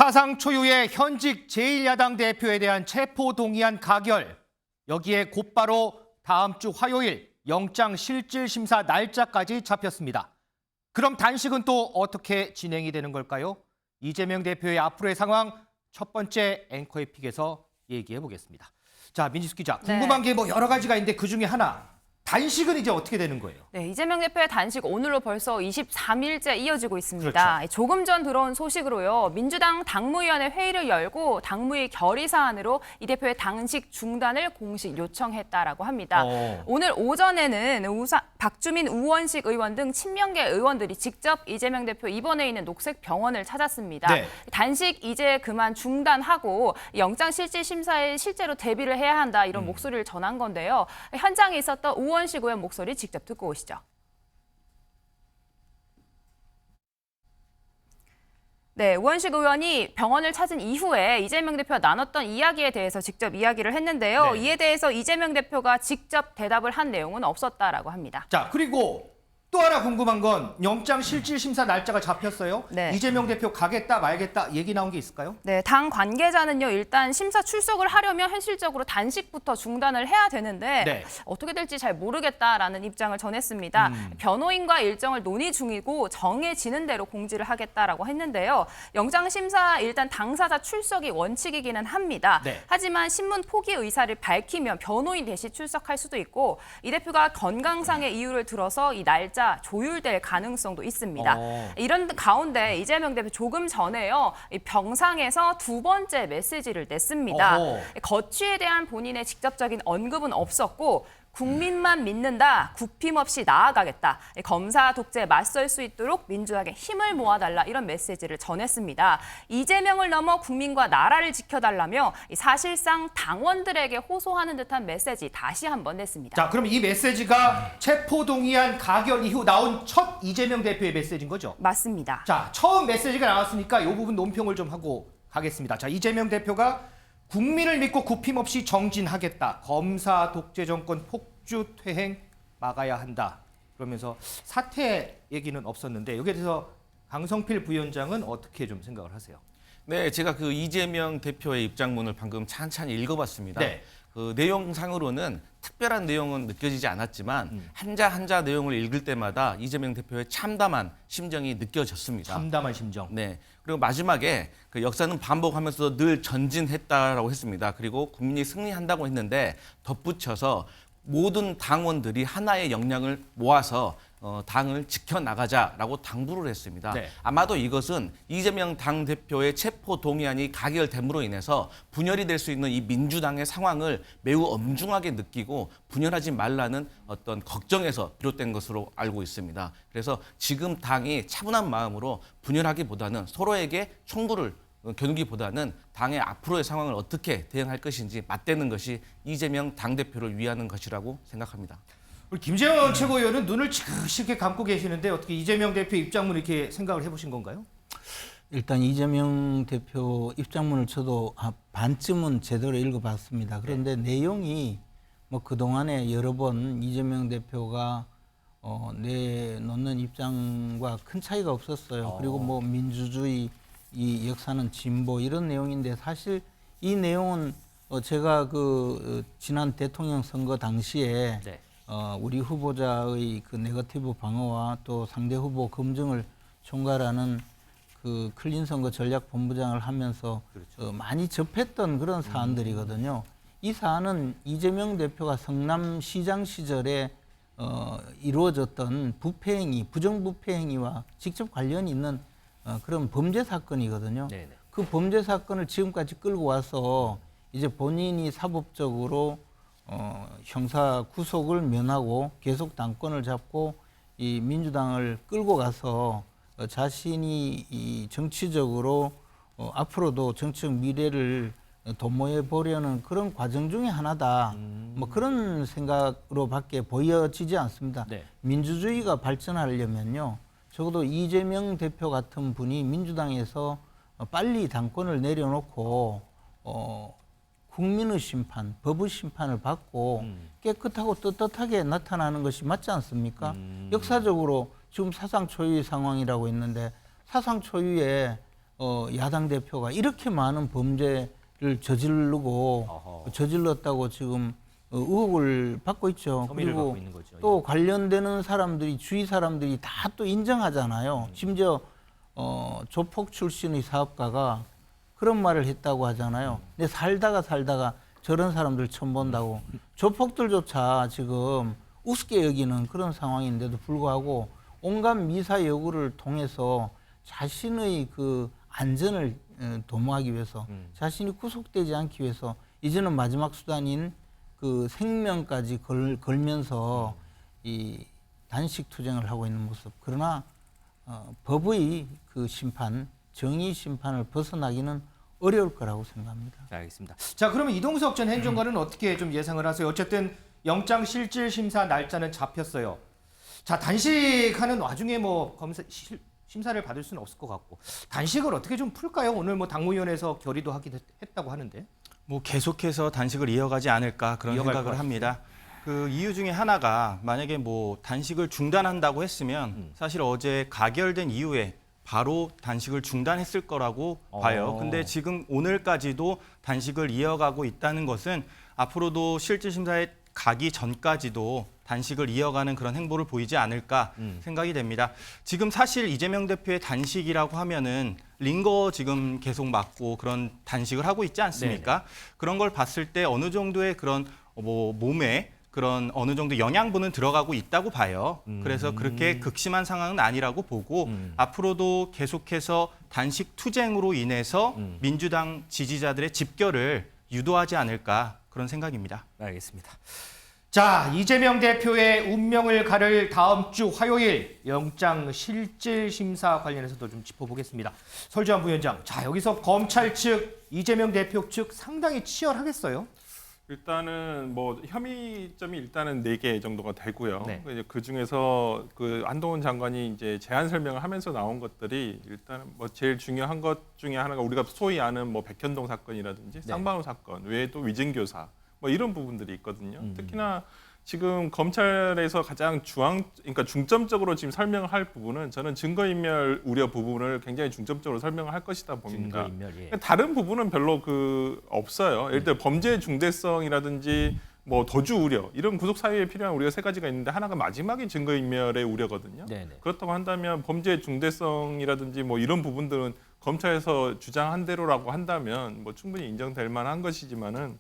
사상 초유의 현직 제1야당 대표에 대한 체포동의안 가결. 여기에 곧바로 다음 주 화요일 영장실질심사 날짜까지 잡혔습니다. 그럼 단식은 또 어떻게 진행이 되는 걸까요? 이재명 대표의 앞으로의 상황 첫 번째 앵커의 픽에서 얘기해 보겠습니다. 자, 민지숙 기자, 궁금한 게 뭐 여러 가지가 있는데 그중에 하나. 단식은 이제 어떻게 되는 거예요? 네, 이재명 대표의 단식 오늘로 벌써 23일째 이어지고 있습니다. 그렇죠. 조금 전 들어온 소식으로요. 민주당 당무위원회 회의를 열고 당무위 결의 사안으로 이 대표의 단식 중단을 공식 요청했다라고 합니다. 오늘 오전에는 박주민, 우원식 의원 등 친명계 의원들이 직접 이재명 대표 입원해 있는 녹색병원을 찾았습니다. 네. 단식 이제 그만 중단하고 영장실질심사에 실제로 대비를 해야 한다 이런 목소리를 전한 건데요. 현장에 있었던 우원식 의원 목소리 직접 듣고 오시죠. 네, 우원식 의원이 병원을 찾은 이후에 이재명 대표와 나눴던 이야기에 대해서 직접 이야기를 했는데요. 네. 이에 대해서 이재명 대표가 직접 대답을 한 내용은 없었다라고 합니다. 자, 그리고 또 하나 궁금한 건 영장실질심사 날짜가 잡혔어요. 네. 이재명 대표 가겠다 말겠다 얘기 나온 게 있을까요? 네, 당 관계자는요. 일단 심사 출석을 하려면 현실적으로 단식부터 중단을 해야 되는데 네. 어떻게 될지 잘 모르겠다라는 입장을 전했습니다. 변호인과 일정을 논의 중이고 정해지는 대로 공지를 하겠다라고 했는데요. 영장심사 일단 당사자 출석이 원칙이기는 합니다. 네. 하지만 신문 포기 의사를 밝히면 변호인 대신 출석할 수도 있고 이 대표가 건강상의 이유를 들어서 이 날짜 조율될 가능성도 있습니다. 이런 가운데 이재명 대표 조금 전에요. 이 병상에서 두 번째 메시지를 냈습니다. 거취에 대한 본인의 직접적인 언급은 없었고 국민만 믿는다, 굽힘 없이 나아가겠다, 검사 독재에 맞설 수 있도록 민주당에 힘을 모아달라 이런 메시지를 전했습니다. 이재명을 넘어 국민과 나라를 지켜달라며 사실상 당원들에게 호소하는 듯한 메시지 다시 한번 냈습니다. 자, 그럼 이 메시지가 체포동의안 가결 이후 나온 첫 이재명 대표의 메시지인 거죠? 맞습니다. 자, 처음 메시지가 나왔으니까 이 부분 논평을 좀 하고 가겠습니다. 자, 이재명 대표가 국민을 믿고 굽힘 없이 정진하겠다. 검사 독재 정권 폭주 퇴행 막아야 한다. 그러면서 사퇴 얘기는 없었는데 여기에 대해서 강성필 부위원장은 어떻게 좀 생각을 하세요? 네, 제가 그 이재명 대표의 입장문을 방금 찬찬히 읽어봤습니다. 네. 그 내용상으로는 특별한 내용은 느껴지지 않았지만 한자 한자 내용을 읽을 때마다 이재명 대표의 참담한 심정이 느껴졌습니다. 참담한 심정. 네. 그리고 마지막에 그 역사는 반복하면서 늘 전진했다라고 했습니다. 그리고 국민이 승리한다고 했는데 덧붙여서 모든 당원들이 하나의 역량을 모아서 당을 지켜나가자라고 당부를 했습니다. 네. 아마도 이것은 이재명 당대표의 체포동의안이 가결됨으로 인해서 분열이 될 수 있는 이 민주당의 상황을 매우 엄중하게 느끼고 분열하지 말라는 어떤 걱정에서 비롯된 것으로 알고 있습니다. 그래서 지금 당이 차분한 마음으로 분열하기보다는 서로에게 총구를 겨누기보다는 당의 앞으로의 상황을 어떻게 대응할 것인지 맞대는 것이 이재명 당대표를 위하는 것이라고 생각합니다. 우리 김재원 최고위원은 눈을 지그시 감고 계시는데 어떻게 이재명 대표 입장문 이렇게 생각을 해보신 건가요? 일단 이재명 대표 입장문을 저도 반쯤은 제대로 읽어봤습니다. 그런데 내용이 뭐 그동안에 여러 번 이재명 대표가 내놓는 입장과 큰 차이가 없었어요. 그리고 뭐 민주주의 이 역사는 진보 이런 내용인데 사실 이 내용은 제가 그 지난 대통령 선거 당시에 네. 우리 후보자의 그 네거티브 방어와 또 상대 후보 검증을 총괄하는 그 클린 선거 전략 본부장을 하면서 그렇죠. 많이 접했던 그런 사안들이거든요. 이 사안은 이재명 대표가 성남시장 시절에 이루어졌던 부패 행위, 부정부패 행위와 직접 관련이 있는 그런 범죄 사건이거든요. 네네. 그 범죄 사건을 지금까지 끌고 와서 이제 본인이 사법적으로 형사 구속을 면하고 계속 당권을 잡고 이 민주당을 끌고 가서 자신이 이 정치적으로 앞으로도 정치적 미래를 도모해 보려는 그런 과정 중에 하나다. 뭐 그런 생각으로밖에 보여지지 않습니다. 네. 민주주의가 발전하려면요. 적어도 이재명 대표 같은 분이 민주당에서 빨리 당권을 내려놓고 국민의 심판, 법의 심판을 받고 깨끗하고 떳떳하게 나타나는 것이 맞지 않습니까? 역사적으로 지금 사상 초유의 상황이라고 했는데 사상 초유의 야당 대표가 이렇게 많은 범죄를 저질렀다고 지금 의혹을 받고 있죠. 혐의를 그리고 받고 있는 거죠. 또 관련되는 사람들이 주위 사람들이 다 또 인정하잖아요. 심지어 조폭 출신의 사업가가 그런 말을 했다고 하잖아요. 근데 살다가 저런 사람들 처음 본다고 조폭들조차 지금 우습게 여기는 그런 상황인데도 불구하고 온갖 미사 여구를 통해서 자신의 그 안전을 도모하기 위해서 자신이 구속되지 않기 위해서 이제는 마지막 수단인 그 생명까지 걸면서 이 단식 투쟁을 하고 있는 모습. 그러나 법의 그 심판, 정의 심판을 벗어나기는 어려울 거라고 생각합니다. 알겠습니다. 자, 그러면 이동석 전 행정관은 어떻게 좀 예상을 하세요? 어쨌든 영장 실질 심사 날짜는 잡혔어요. 자, 단식하는 와중에 뭐 심사를 받을 수는 없을 것 같고 단식을 어떻게 좀 풀까요? 오늘 뭐 당무위원회에서 결의도 하기도 했다고 하는데. 뭐 계속해서 단식을 이어가지 않을까 그런 이어갈 생각을 것 합니다. 그 이유 중에 하나가 만약에 뭐 단식을 중단한다고 했으면 사실 어제 가결된 이후에 바로 단식을 중단했을 거라고 봐요. 근데 지금 오늘까지도 단식을 이어가고 있다는 것은 앞으로도 실질심사에 가기 전까지도 단식을 이어가는 그런 행보를 보이지 않을까 생각이 됩니다. 지금 사실 이재명 대표의 단식이라고 하면은 링거 지금 계속 맞고 그런 단식을 하고 있지 않습니까? 네네. 그런 걸 봤을 때 어느 정도의 그런 뭐 몸에 그런 어느 정도 영양분은 들어가고 있다고 봐요. 그래서 그렇게 극심한 상황은 아니라고 보고 앞으로도 계속해서 단식 투쟁으로 인해서 민주당 지지자들의 집결을 유도하지 않을까 그런 생각입니다. 알겠습니다. 자, 이재명 대표의 운명을 가를 다음 주 화요일 영장 실질 심사 관련해서도 좀 짚어보겠습니다. 설주환 부위원장, 자 여기서 검찰 측, 이재명 대표 측 상당히 치열하겠어요? 일단은 뭐 혐의점이 일단은 4개 정도가 되고요. 네. 이제 그 중에서 그 한동훈 장관이 이제 제안 설명을 하면서 나온 것들이 일단 뭐 제일 중요한 것 중에 하나가 우리가 소위 아는 뭐 백현동 사건이라든지 쌍방울 사건 외에도 위증교사 뭐 이런 부분들이 있거든요. 특히나 지금 검찰에서 가장 그러니까 중점적으로 지금 설명을 할 부분은 저는 증거인멸 우려 부분을 굉장히 중점적으로 설명을 할 것이다 봅니다. 증거인멸, 예. 다른 부분은 별로 없어요. 예를 들어 범죄의 중대성이라든지 뭐 도주 우려 이런 구속 사유에 필요한 우려가 3가지가 있는데 하나가 마지막이 증거인멸의 우려거든요. 네네. 그렇다고 한다면 범죄의 중대성이라든지 뭐 이런 부분들은 검찰에서 주장한 대로라고 한다면 뭐 충분히 인정될 만한 것이지만은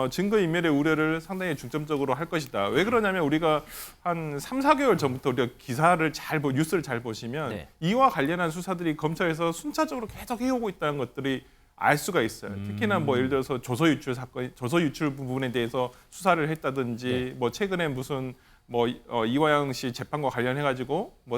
증거인멸의 우려를 상당히 중점적으로 할 것이다. 왜 그러냐면 우리가 한 3, 4개월 전부터 우리가 기사를 뉴스를 잘 보시면 네. 이와 관련한 수사들이 검찰에서 순차적으로 계속 해오고 있다는 것들이 알 수가 있어요. 특히나 뭐 예를 들어서 조서 유출 사건, 조서 유출 부분에 대해서 수사를 했다든지 네. 뭐 최근에 무슨 뭐 이화영 씨 재판과 관련해 가지고 뭐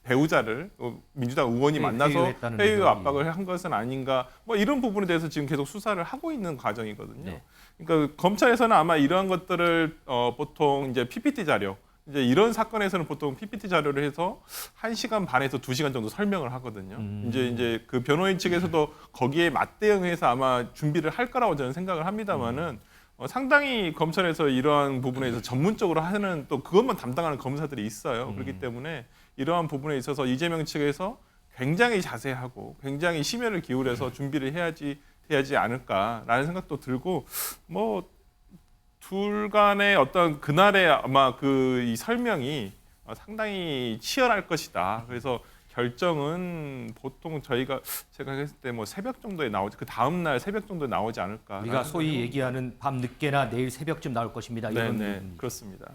배우자를 민주당 의원이 네, 만나서 회유했다는 회유 의혹이. 압박을 한 것은 아닌가 뭐 이런 부분에 대해서 지금 계속 수사를 하고 있는 과정이거든요. 네. 그러니까 검찰에서는 아마 이러한 것들을 보통 이제 PPT 자료 이제 이런 사건에서는 보통 PPT 자료를 해서 1시간 반에서 2시간 정도 설명을 하거든요. 이제 그 변호인 측에서도 거기에 맞대응해서 아마 준비를 할 거라고 저는 생각을 합니다만은 상당히 검찰에서 이러한 부분에 대해서 전문적으로 하는 또 그것만 담당하는 검사들이 있어요. 그렇기 때문에 이러한 부분에 있어서 이재명 측에서 굉장히 자세하고 굉장히 심혈을 기울여서 준비를 해야지 않을까라는 생각도 들고 뭐 둘 간의 어떤 그날의 아마 이 설명이 상당히 치열할 것이다. 그래서 결정은 보통 제가 했을 때 뭐 새벽 정도에 나오지 그 다음 날 새벽 정도에 나오지 않을까. 우리가 소위 얘기하는 밤 늦게나 내일 새벽쯤 나올 것입니다. 이런 네, 부분이. 그렇습니다.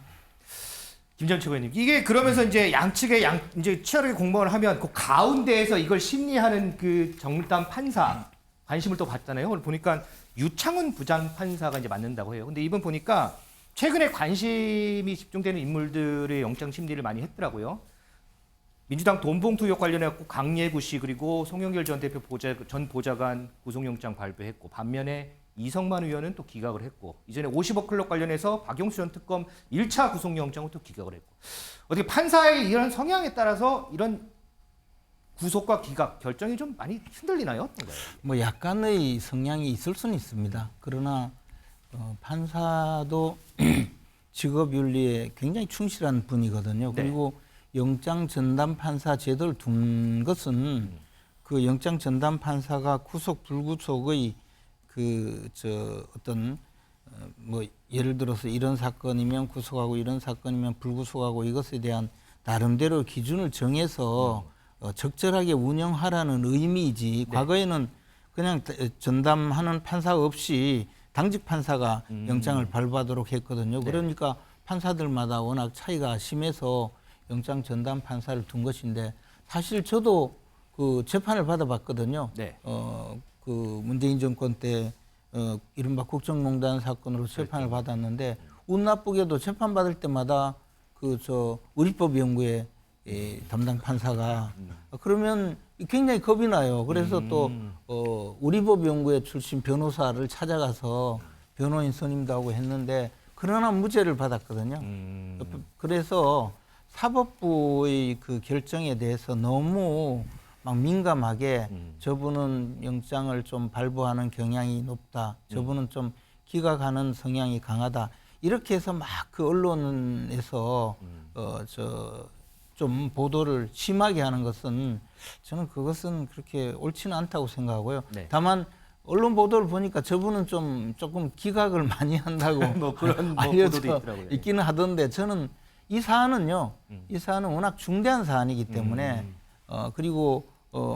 김전치 의원님, 이게 그러면서 이제 양측의 이제 치열하게 공방을 하면 그 가운데에서 이걸 심리하는 그 정담 판사 관심을 또 받잖아요. 오늘 보니까 유창훈 부장 판사가 이제 맡는다고 해요. 근데 이번 보니까 최근에 관심이 집중되는 인물들의 영장 심리를 많이 했더라고요. 민주당 돈봉투 의혹 관련해서 강예구 씨 그리고 송영길 전 대표 전 보좌관 구속영장 발부했고 반면에 이성만 의원은 또 기각을 했고 이전에 50억 클럽 관련해서 박용수 전 특검 1차 구속영장을 또 기각을 했고 어떻게 판사의 이런 성향에 따라서 이런 구속과 기각 결정이 좀 많이 흔들리나요? 어떤가요? 뭐 약간의 성향이 있을 수는 있습니다. 그러나 판사도 직업윤리에 굉장히 충실한 분이거든요. 네. 그리고 영장 전담 판사 제도를 둔 것은 그 영장 전담 판사가 구속 불구속의 어떤 뭐 예를 들어서 이런 사건이면 구속하고 이런 사건이면 불구속하고 이것에 대한 나름대로 기준을 정해서 적절하게 운영하라는 의미이지. 과거에는 그냥 전담하는 판사 없이 당직 판사가 영장을 발부하도록 했거든요. 그러니까 판사들마다 워낙 차이가 심해서 영장 전담 판사를 둔 것인데, 사실 저도 그 재판을 받아봤거든요. 네. 그 문재인 정권 때 이른바 국정농단 사건으로 재판을 받았는데, 운 나쁘게도 재판 받을 때마다 우리법연구회 담당 판사가 그러면 굉장히 겁이 나요. 그래서 또 우리법연구회 출신 변호사를 찾아가서 변호인 선임도 하고 했는데, 그러나 무죄를 받았거든요. 그래서 사법부의 그 결정에 대해서 너무 막 민감하게 저분은 영장을 좀 발부하는 경향이 높다, 저분은 좀 기각하는 성향이 강하다, 이렇게 해서 막 그 언론에서 좀 보도를 심하게 하는 것은, 저는 그것은 그렇게 옳지는 않다고 생각하고요. 네. 다만 언론 보도를 보니까 저분은 조금 기각을 많이 한다고 뭐 그런 뭐 알려져 보도도 있더라고요. 있기는 하던데, 저는 이 사안은요, 이 사안은 워낙 중대한 사안이기 때문에 그리고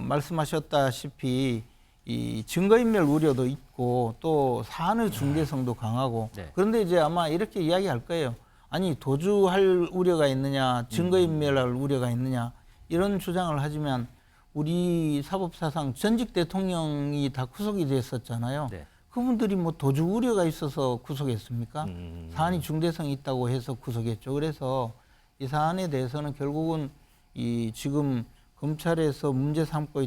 말씀하셨다시피 이 증거인멸 우려도 있고 또 사안의 중대성도 강하고. 네. 그런데 이제 아마 이렇게 이야기할 거예요. 아니, 도주할 우려가 있느냐, 증거인멸할 우려가 있느냐, 이런 주장을 하지만 우리 사법사상 전직 대통령이 다 구속이 됐었잖아요. 네. 그분들이 뭐 도주 우려가 있어서 구속했습니까? 사안이 중대성이 있다고 해서 구속했죠. 그래서 이 사안에 대해서는 결국은 이 지금 검찰에서 문제 삼고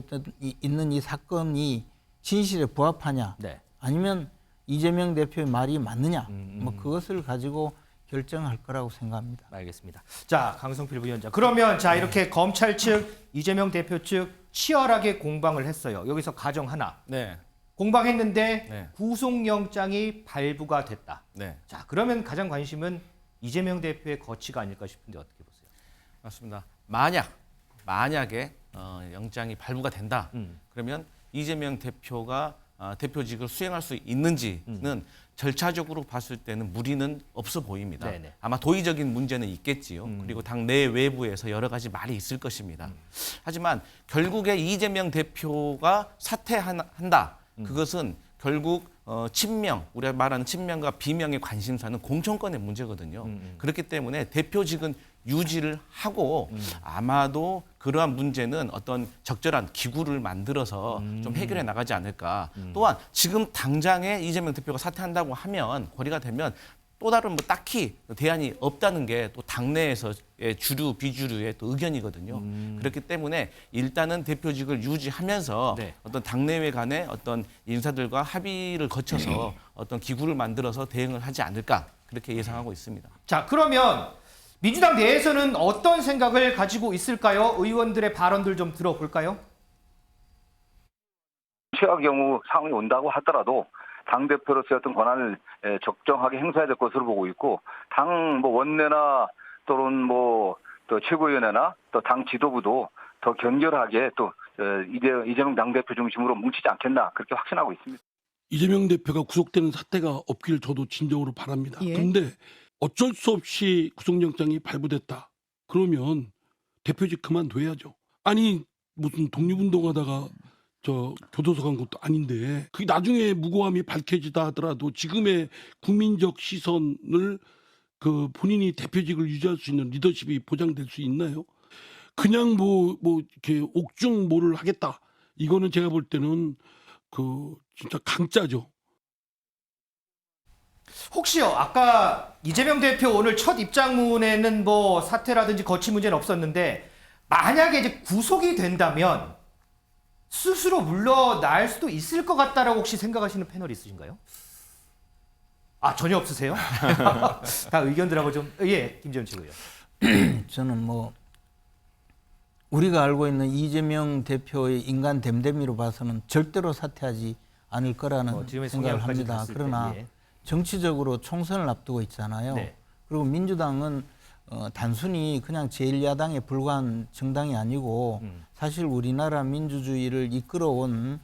있는 이 사건이 진실에 부합하냐, 네. 아니면 이재명 대표의 말이 맞느냐, 뭐 그것을 가지고 결정할 거라고 생각합니다. 알겠습니다. 자, 강성필 부위원장. 그러면 자, 이렇게 검찰 측, 이재명 대표 측 치열하게 공방을 했어요. 여기서 가정 하나. 네. 공방했는데 네. 구속영장이 발부가 됐다. 네. 자, 그러면 가장 관심은 이재명 대표의 거취가 아닐까 싶은데 어떻게 보세요? 맞습니다. 만약에 영장이 발부가 된다. 그러면 이재명 대표가 대표직을 수행할 수 있는지는 절차적으로 봤을 때는 무리는 없어 보입니다. 네네. 아마 도의적인 문제는 있겠지요. 그리고 당 내 외부에서 여러 가지 말이 있을 것입니다. 하지만 결국에 이재명 대표가 사퇴한다. 그것은 결국 친명, 우리가 말하는 친명과 비명의 관심사는 공천권의 문제거든요. 그렇기 때문에 대표직은 유지를 하고 아마도 그러한 문제는 어떤 적절한 기구를 만들어서 좀 해결해 나가지 않을까. 또한 지금 당장에 이재명 대표가 사퇴한다고 하면, 거리가 되면 또 다른 뭐 딱히 대안이 없다는 게 또 당내에서의 주류 비주류의 또 의견이거든요. 그렇기 때문에 일단은 대표직을 유지하면서 네. 어떤 당내외 간의 어떤 인사들과 합의를 거쳐서 어떤 기구를 만들어서 대응을 하지 않을까, 그렇게 예상하고 있습니다. 자, 그러면 민주당 내에서는 어떤 생각을 가지고 있을까요? 의원들의 발언들 좀 들어볼까요? 최악의 경우 상황이 온다고 하더라도 당대표로서의 어떤 권한을 적정하게 행사해야 될 것으로 보고 있고, 당 원내나 또는 또 최고위원회나 또 당 지도부도 더 견결하게 또 이재명 당대표 중심으로 뭉치지 않겠나, 그렇게 확신하고 있습니다. 이재명 대표가 구속되는 사태가 없길 저도 진정으로 바랍니다. 그런데 어쩔 수 없이 구속영장이 발부됐다. 그러면 대표직 그만둬야죠. 아니, 무슨 독립운동하다가 교도소 간 것도 아닌데, 그게 나중에 무고함이 밝혀지다 하더라도 지금의 국민적 시선을 본인이 대표직을 유지할 수 있는 리더십이 보장될 수 있나요? 그냥 이렇게 옥중 뭐를 하겠다. 이거는 제가 볼 때는 진짜 강짜죠. 혹시요, 아까 이재명 대표 오늘 첫 입장문에는 뭐 사퇴라든지 거취 문제는 없었는데, 만약에 이제 구속이 된다면 스스로 물러날 수도 있을 것 같다라고 혹시 생각하시는 패널 있으신가요? 아, 전혀 없으세요? 다 의견들하고 좀, 김재원 최고위원. 저는 우리가 알고 있는 이재명 대표의 인간 됨됨이로 봐서는 절대로 사퇴하지 않을 거라는 지금의 생각을 성향까지 합니다. 봤을 그러나 때, 예. 정치적으로 총선을 앞두고 있잖아요. 네. 그리고 민주당은 단순히 그냥 제1야당에 불과한 정당이 아니고 사실 우리나라 민주주의를 이끌어온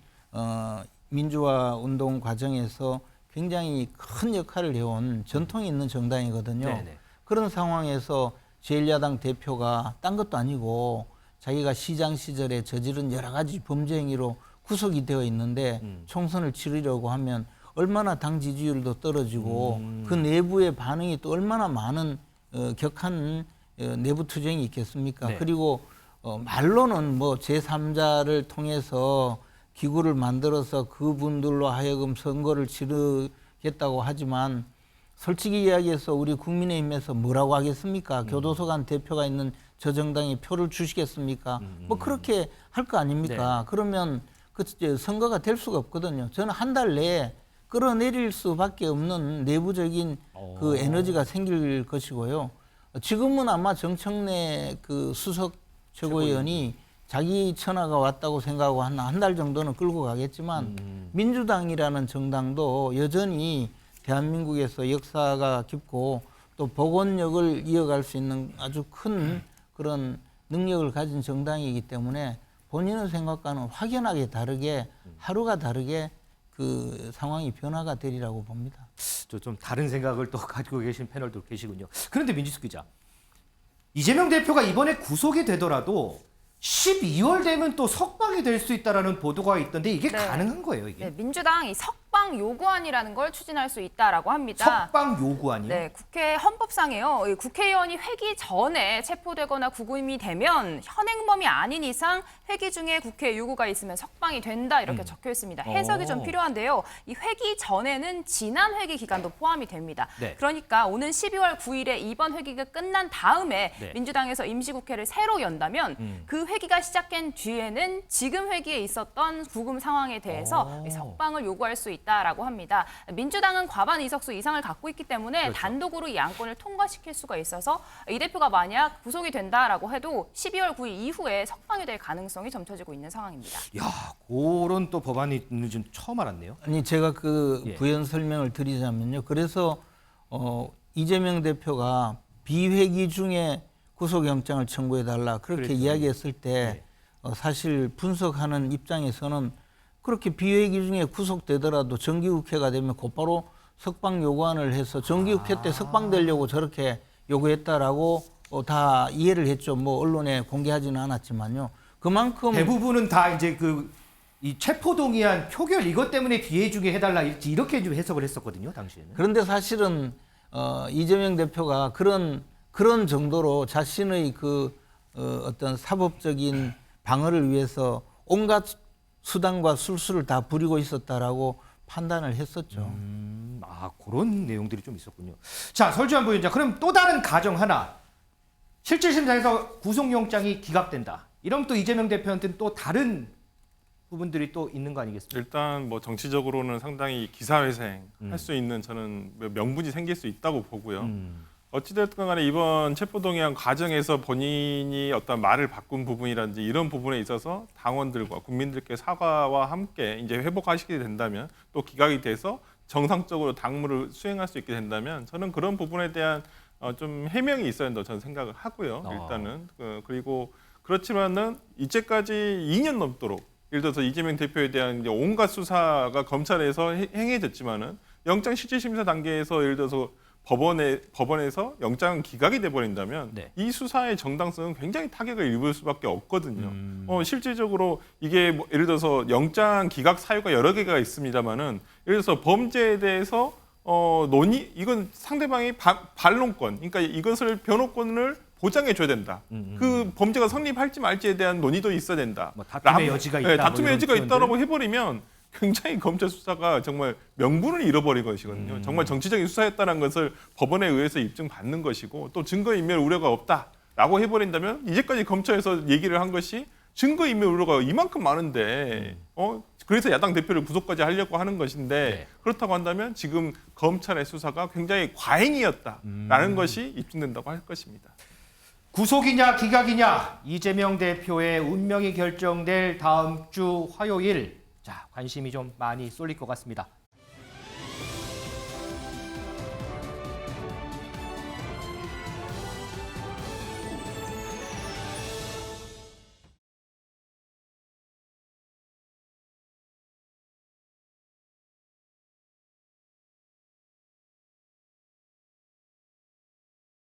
민주화 운동 과정에서 굉장히 큰 역할을 해온 전통이 있는 정당이거든요. 네네. 그런 상황에서 제1야당 대표가 딴 것도 아니고 자기가 시장 시절에 저지른 여러 가지 범죄 행위로 구속이 되어 있는데 총선을 치르려고 하면 얼마나 당 지지율도 떨어지고 그 내부의 반응이 또 얼마나 많은 격한 내부 투쟁이 있겠습니까? 네. 그리고 말로는 뭐 제3자를 통해서 기구를 만들어서 그분들로 하여금 선거를 치르겠다고 하지만 솔직히 이야기해서 우리 국민의힘에서 뭐라고 하겠습니까? 교도소관 대표가 있는 저 정당에 표를 주시겠습니까? 뭐 그렇게 할 거 아닙니까? 네. 그러면 그 선거가 될 수가 없거든요. 저는 한 달 내에 끌어내릴 수밖에 없는 내부적인 그 에너지가 생길 것이고요. 지금은 아마 정청래 그 수석 최고위원이 자기 천하가 왔다고 생각하고 한 달 정도는 끌고 가겠지만 민주당이라는 정당도 여전히 대한민국에서 역사가 깊고 또 복원력을 이어갈 수 있는 아주 큰 그런 능력을 가진 정당이기 때문에 본인의 생각과는 확연하게 다르게 하루가 다르게 그 상황이 변화가 되리라고 봅니다. 좀 다른 생각을 또 가지고 계신 패널도 계시군요. 그런데 민지숙 기자, 이재명 대표가 이번에 구속이 되더라도 12월 되면 또 석방이 될 수 있다라는 보도가 있던데 이게 네. 가능한 거예요, 이게? 네, 민주당이 석방 요구안이라는 걸 추진할 수 있다라고 합니다. 석방 요구안이요? 네, 국회 헌법상에요. 이 국회의원이 회기 전에 체포되거나 구금이 되면 현행범이 아닌 이상 회기 중에 국회 요구가 있으면 석방이 된다 이렇게 적혀 있습니다. 해석이 좀 필요한데요. 이 회기 전에는 지난 회기 기간도 포함이 됩니다. 네. 그러니까 오는 12월 9일에 이번 회기가 끝난 다음에 네. 민주당에서 임시국회를 새로 연다면 그 회기가 시작된 뒤에는 지금 회기에 있었던 구금 상황에 대해서 석방을 요구할 수 있다라고 합니다. 민주당은 과반 의석수 이상을 갖고 있기 때문에 그렇죠. 단독으로 이 안건을 통과시킬 수가 있어서 이 대표가 만약 구속이 된다라고 해도 12월 9일 이후에 석방이 될 가능성이 점쳐지고 있는 상황입니다. 야, 그런 또 법안이 있는 줄 처음 알았네요. 아니 제가 그 예. 부연 설명을 드리자면요. 그래서 이재명 대표가 비회기 중에 구속영장을 청구해달라 그렇게 그랬죠. 이야기했을 때 네. 사실 분석하는 입장에서는 그렇게 비회기 중에 구속되더라도 정기국회가 되면 곧바로 석방 요구안을 해서 정기국회 때 석방되려고 저렇게 요구했다라고 다 이해를 했죠. 뭐 언론에 공개하지는 않았지만요. 그만큼 대부분은 다 이제 이 체포동의안 표결 이것 때문에 비회 중에 해달라 이렇게 좀 해석을 했었거든요, 당시에는. 그런데 사실은 이재명 대표가 그런 정도로 자신의 어떤 사법적인 방어를 위해서 온갖 수단과 술수를 다 부리고 있었다라고 판단을 했었죠. 그런 내용들이 좀 있었군요. 자, 설주한 부위원장, 그럼 또 다른 가정 하나. 실질심사에서 구속영장이 기각된다. 이러면 또 이재명 대표한테는 또 다른 부분들이 또 있는 거 아니겠습니까? 일단 뭐 정치적으로는 상당히 기사회생 할 수 있는 저는 명분이 생길 수 있다고 보고요. 어찌됐든 간에 이번 체포동의안 과정에서 본인이 어떤 말을 바꾼 부분이라든지 이런 부분에 있어서 당원들과 국민들께 사과와 함께 이제 회복하시게 된다면 또 기각이 돼서 정상적으로 당무를 수행할 수 있게 된다면 저는 그런 부분에 대한 좀 해명이 있어야 된다고 저는 생각을 하고요. 일단은 그리고 그렇지만은 이제까지 2년 넘도록 예를 들어서 이재명 대표에 대한 이제 온갖 수사가 검찰에서 행해졌지만은 영장 실질심사 단계에서 예를 들어서 법원에서 영장 기각이 돼버린다면 네. 이 수사의 정당성은 굉장히 타격을 입을 수밖에 없거든요. 실질적으로 이게 뭐 예를 들어서 영장 기각 사유가 여러 개가 있습니다만은 예를 들어서 범죄에 대해서 논의 이건 상대방의 반론권, 그러니까 이것을 변호권을 보장해줘야 된다. 그 범죄가 성립할지 말지에 대한 논의도 있어야 된다. 뭐 다툼의 여지가 있다. 다툼의 뭐 여지가 이런 있다라고 해버리면 굉장히 검찰 수사가 정말 명분을 잃어버린 것이거든요. 정말 정치적인 수사였다는 것을 법원에 의해서 입증받는 것이고 또 증거인멸 우려가 없다라고 해버린다면 이제까지 검찰에서 얘기를 한 것이 증거인멸 우려가 이만큼 많은데 그래서 야당 대표를 구속까지 하려고 하는 것인데 네. 그렇다고 한다면 지금 검찰의 수사가 굉장히 과잉이었다라는 것이 입증된다고 할 것입니다. 구속이냐 기각이냐 이재명 대표의 운명이 결정될 다음 주 화요일. 자, 관심이 좀 많이 쏠릴 것 같습니다.